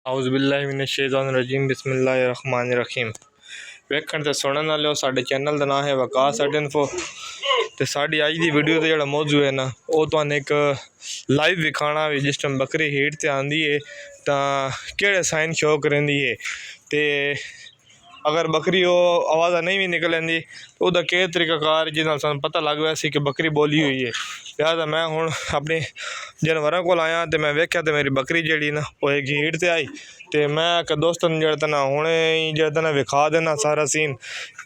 औज़ुबिल्लाहिमिनश्शैतानिर्रजीम बिस्मिल्लाहिर्रहमानिर्रहीम। वेखण ते सुनन वाले साडे चैनल का नाम है वकास इन्फो। तो साड़ी अज की वीडियो का जो मौजू है ना वो तुहानू एक लाइव विखाना भी जिस टाइम बकरी हीट से आती है तो केड़े साइन शो करेंदी है। तो अगर बकरी वो आवाज़ा नहीं भी निकलेंदी तो वह के तरीकाकार जिस सू पता लग वैसी कि बकरी बोली हुई है। लिहाजा मैं हूँ अपने जानवरों को आया तो मैं वेख्या तो मेरी बकरी जी ना वो एक हीट से आई तो मैं एक दोस्तों जरा हूँ ही जरा विखा देना सारा सीन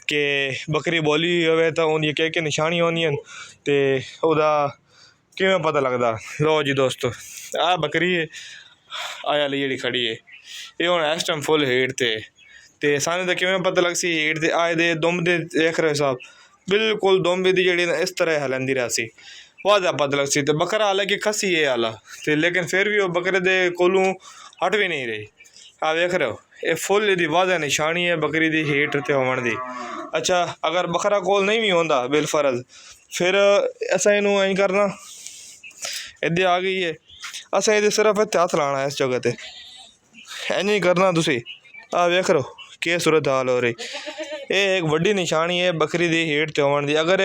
कि बकरी बोली हुई हो तो उनकी के निशानी होनी तो वह किमें पता लगता। लो जी दोस्तों आ बकरी है आया जी खड़ी है ये हूँ इस टाइम फुल हीट ते सानू तो किमें पता लग सी हीट दे आए दे दुम दे देख रहे साहब बिल्कुल दुम भी जी इस तरह हिलंदी रही वाजा पता लग सी। तो बकरा हालांकि खसी है आला तो लेकिन फिर भी वो बकरे दे कोलू हट भी नहीं रही। आ वेख रहे हो ये फुल यदि वाजा निशानी है बकरी दी हीट ते होवन दी। अच्छा अगर बकरा कोल नहीं भी होंदा बिलफर्ज फिर असा इनू ऐं करना इधे आ गई है असा ये सिर्फ इतने हथ लाना इस जगह ते इंज ही करना तुसी। आ वेख रहे हो के सूरत हाल हो रही ये एक वड्डी निशानी है बकरी दी हीट ते होवन दी। अगर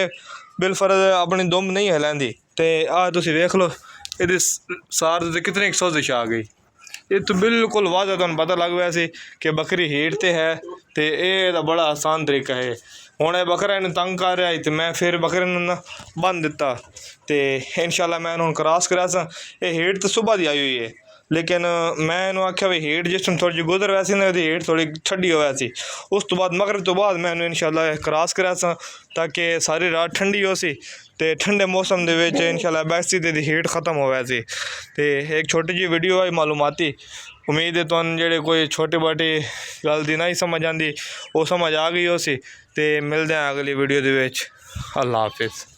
बिलफर्ज अपनी दुम नहीं हिलांदी तो आ तुसी वेख लो ये सार ते कितनी सोजिश आ गई। ये तो बिल्कुल वाजा तुहानू पता लग वैसे कि बकरी हीट ते है तो ये बड़ा आसान तरीका है। हुण ये बकरा इन तंग कर रहा है तो मैं फिर बकरे ना बंद दिता तो इंशाल्लाह मैं हूँ क्रॉस करा सा। ये हीट तो सुबह की आई हुई है लेकिन मैं इन्होंने आख्या भी हीट जिस टाइम थोड़ी जी गुजर वैसी ना हीट थोड़ी छड़ी हो वैसी उस तो बाद मगरब तो बाद मैं इंशाल्लाह क्रॉस करा सा ताकि सारी रात ठंडी हो सी तो ठंडे मौसम के इंशाल्लाह बैसी दी हीट खत्म हो वैसी। तो एक छोटी जी वीडियो आई मालूमाती उम्मीद है तुम जेडे कोई छोटी बाटी गल दी नहीं समझ आती वो समझ आ गई हो सी। तो मिलते हैं अगली वीडियो के। अल्लाह हाफिज़।